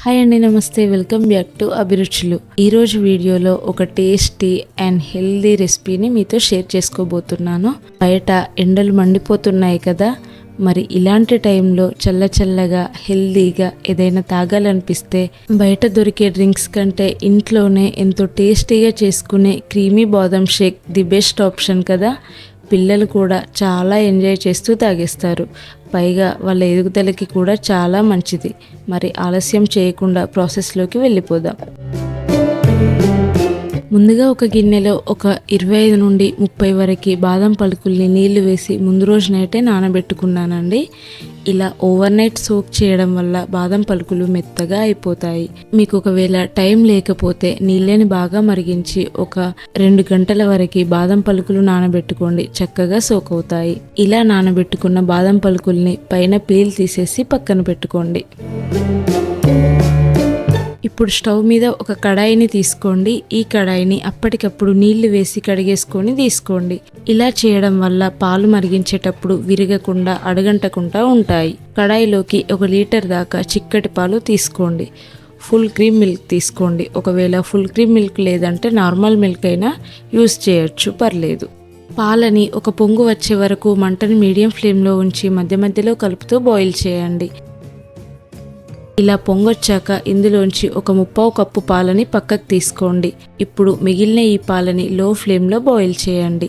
Hi అండి, నమస్తే. Welcome back to అభిరుచులు. ఈరోజు వీడియోలో ఒక టేస్టీ అండ్ హెల్దీ రెసిపీని మీతో షేర్ చేసుకోబోతున్నాను. బయట ఎండలు మండిపోతున్నాయి కదా, మరి ఇలాంటి టైంలో చల్లగా హెల్దీగా ఏదైనా తాగాలనిపిస్తే బయట దొరికే డ్రింక్స్ కంటే ఇంట్లోనే ఎంతో టేస్టీగా చేసుకునే క్రీమీ బాదం షేక్ ది బెస్ట్ ఆప్షన్ కదా. పిల్లలు కూడా చాలా ఎంజాయ్ చేస్తూ తాగేస్తారు. పైగా వాళ్ళ ఎదుగుదలకి కూడా చాలా మంచిది. మరి ఆలస్యం చేయకుండా ప్రాసెస్లోకి వెళ్ళిపోదాం. ముందుగా ఒక గిన్నెలో ఒక 25 నుండి 30 వరకు బాదం పలుకుల్ని నీళ్లు వేసి ముందు రోజు నైటే నానబెట్టుకున్నానండి. ఇలా ఓవర్ నైట్ సోక్ చేయడం వల్ల బాదం పలుకులు మెత్తగా అయిపోతాయి. మీకు ఒకవేళ టైం లేకపోతే నీళ్ళని బాగా మరిగించి ఒక 2 గంటల వరకు బాదం పలుకులు నానబెట్టుకోండి, చక్కగా సోక్ అవుతాయి. ఇలా నానబెట్టుకున్న బాదం పలుకుల్ని పైన పీల్ తీసేసి పక్కన పెట్టుకోండి. ఇప్పుడు స్టవ్ మీద ఒక కడాయిని తీసుకోండి. ఈ కడాయిని అప్పటికప్పుడు నీళ్లు వేసి కడిగేసుకొని తీసుకోండి. ఇలా చేయడం వల్ల పాలు మరిగించేటప్పుడు విరగకుండా అడగంటకుండా ఉంటాయి. కడాయిలోకి 1 లీటర్ దాకా చిక్కటి పాలు తీసుకోండి. ఫుల్ క్రీమ్ మిల్క్ తీసుకోండి. ఒకవేళ ఫుల్ క్రీమ్ మిల్క్ లేదంటే నార్మల్ మిల్క్ అయినా యూస్ చేయొచ్చు, పర్లేదు. పాలని ఒక పొంగు వచ్చే వరకు మంటను మీడియం ఫ్లేమ్లో ఉంచి మధ్య మధ్యలో కలుపుతూ బాయిల్ చేయండి. ఇలా పొంగొచ్చాక ఇందులోంచి ఒక 1/4 కప్పు పాలని పక్కకు తీసుకోండి. ఇప్పుడు మిగిలిన ఈ పాలని లో ఫ్లేమ్లో బాయిల్ చేయండి.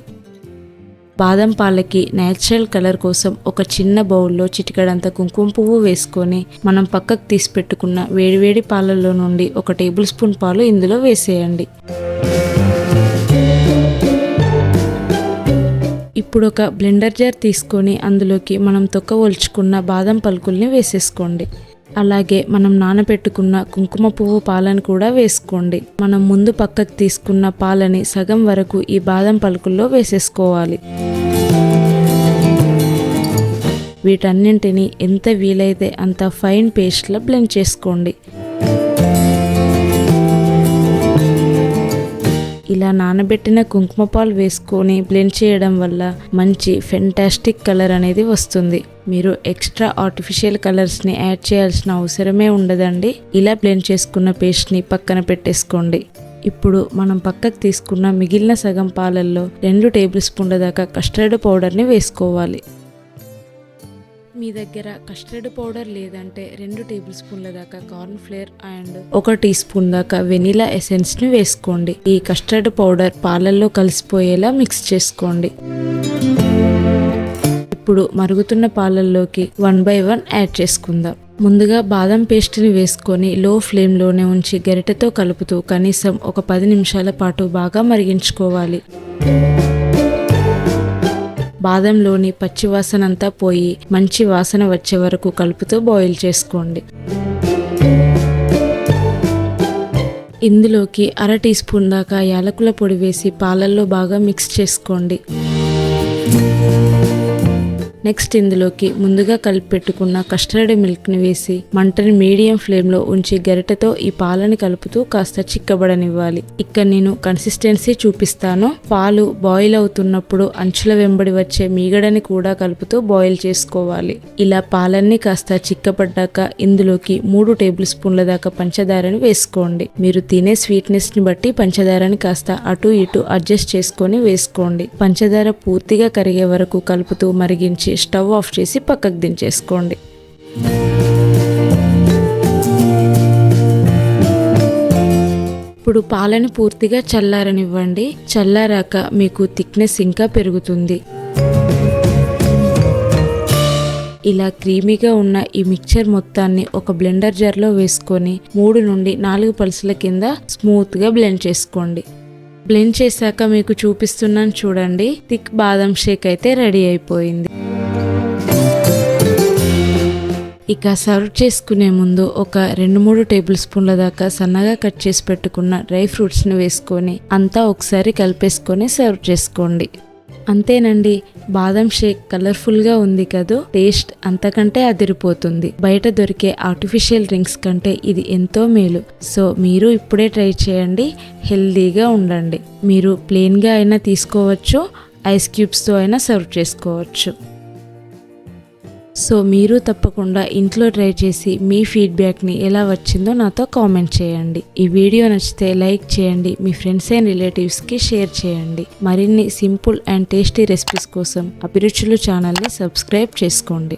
బాదం పాలకి నేచురల్ కలర్ కోసం ఒక చిన్న బౌల్లో చిటికెడంత కుంకుమ పువ్వు వేసుకొని మనం పక్కకు తీసి పెట్టుకున్న వేడివేడి పాలల్లో నుండి 1 టేబుల్ స్పూన్ పాలు ఇందులో వేసేయండి. ఇప్పుడు ఒక బ్లెండర్ జార్ తీసుకొని అందులోకి మనం తొక్క ఒలుచుకున్న బాదం పలుకుల్ని వేసేసుకోండి. అలాగే మనం నానబెట్టుకున్న కుంకుమ పువ్వు పాలను కూడా వేసుకోండి. మనం ముందు పక్కకు తీసుకున్న పాలని సగం వరకు ఈ బాదం పలుకుల్లో వేసేసుకోవాలి. వీటన్నింటినీ ఎంత వీలైతే అంత ఫైన్ పేస్ట్లా బ్లెండ్ చేసుకోండి. ఇలా నానబెట్టిన కుంకుమ పాలు వేసుకొని బ్లెండ్ చేయడం వల్ల మంచి ఫెంటాస్టిక్ కలర్ అనేది వస్తుంది. మీరు ఎక్స్ట్రా ఆర్టిఫిషియల్ కలర్స్ని యాడ్ చేయాల్సిన అవసరమే ఉండదండి. ఇలా బ్లెండ్ చేసుకున్న పేస్ట్ని పక్కన పెట్టేసుకోండి. ఇప్పుడు మనం పక్కకు తీసుకున్న మిగిలిన సగం పాలల్లో 2 టేబుల్ స్పూన్ల దాకా కస్టర్డ్ పౌడర్ని వేసుకోవాలి. మీ దగ్గర కస్టర్డ్ పౌడర్ లేదంటే 2 టేబుల్ స్పూన్ల దాకా corn flour and 1 teaspoon దాకా వెనిలా ఎసెన్స్ ని వేసుకోండి. ఈ కస్టర్డ్ పౌడర్ పాలల్లో కలిసిపోయేలా మిక్స్ చేసుకోండి. ఇప్పుడు మరుగుతున్న పాలల్లోకి 1 by 1 యాడ్ చేసుకుందాం. ముందుగా బాదం పేస్ట్ని వేసుకొని లో ఫ్లేమ్లోనే ఉంచి గరిటెతో కలుపుతూ కనీసం ఒక 10 నిమిషాల పాటు బాగా మరిగించుకోవాలి. బాదంలోని పచ్చి వాసన అంతా పోయి మంచి వాసన వచ్చే వరకు కలుపుతూ బాయిల్ చేసుకోండి. ఇందులోకి 1/2 టీ స్పూన్ దాకా యాలకుల పొడి వేసి పాలల్లో బాగా మిక్స్ చేసుకోండి. నెక్స్ట్ ఇందులోకి ముందుగా కలిపి పెట్టుకున్న కస్టర్డ్ మిల్క్ని వేసి మంటని మీడియం ఫ్లేమ్లో ఉంచి గరిటెతో ఈ పాలని కలుపుతూ కాస్త చిక్కబడనివ్వాలి. ఇక్కడ నేను కన్సిస్టెన్సీ చూపిస్తాను. పాలు బాయిల్ అవుతున్నప్పుడు అంచుల వెంబడి వచ్చే మీగడని కూడా కలుపుతూ బాయిల్ చేసుకోవాలి. ఇలా పాలన్నీ కాస్త చిక్కబడ్డాక ఇందులోకి 3 టేబుల్ స్పూన్ల దాకా పంచదారని వేసుకోండి. మీరు తినే స్వీట్నెస్ని బట్టి పంచదారని కాస్త అటు ఇటు అడ్జస్ట్ చేసుకొని వేసుకోండి. పంచదార పూర్తిగా కరిగే వరకు కలుపుతూ మరిగించి స్టవ్ ఆఫ్ చేసి పక్కకు దించేసుకోండి. ఇప్పుడు పాలను పూర్తిగా చల్లారనివ్వండి. చల్లారాక మీకు థిక్నెస్ ఇంకా పెరుగుతుంది. ఇలా క్రీమీగా ఉన్న ఈ మిక్చర్ మొత్తాన్ని ఒక బ్లెండర్ జార్లో వేసుకొని 3 నుండి 4 పల్సుల కింద స్మూత్గా బ్లెండ్ చేసుకోండి. బ్లెండ్ చేశాక మీకు చూపిస్తున్నాను చూడండి. థిక్ బాదం షేక్ అయితే రెడీ అయిపోయింది. ఇక సర్వ్ చేసుకునే ముందు ఒక 2-3 టేబుల్ స్పూన్ల దాకా సన్నగా కట్ చేసి పెట్టుకున్న డ్రై ఫ్రూట్స్ని వేసుకొని అంతా ఒకసారి కలిపేసుకొని సర్వ్ చేసుకోండి. అంతేనండి, బాదం షేక్ కలర్ఫుల్గా ఉంది కదా. టేస్ట్ అంతకంటే అదిరిపోతుంది. బయట దొరికే ఆర్టిఫిషియల్ డ్రింక్స్ కంటే ఇది ఎంతో మేలు. సో మీరు ఇప్పుడే ట్రై చేయండి. హెల్దీగా ఉండండి. మీరు ప్లెయిన్గా అయినా తీసుకోవచ్చు, ఐస్ క్యూబ్స్తో అయినా సర్వ్ చేసుకోవచ్చు. సో మీరు తప్పకుండా ఇంట్లో ట్రై చేసి మీ ఫీడ్బ్యాక్ని ఎలా వచ్చిందో నాతో కామెంట్ చేయండి. ఈ వీడియో నచ్చితే లైక్ చేయండి, మీ ఫ్రెండ్స్ అండ్ రిలేటివ్స్కి షేర్ చేయండి. మరిన్ని సింపుల్ అండ్ టేస్టీ రెసిపీస్ కోసం అభిరుచులు ఛానల్ని సబ్స్క్రైబ్ చేసుకోండి.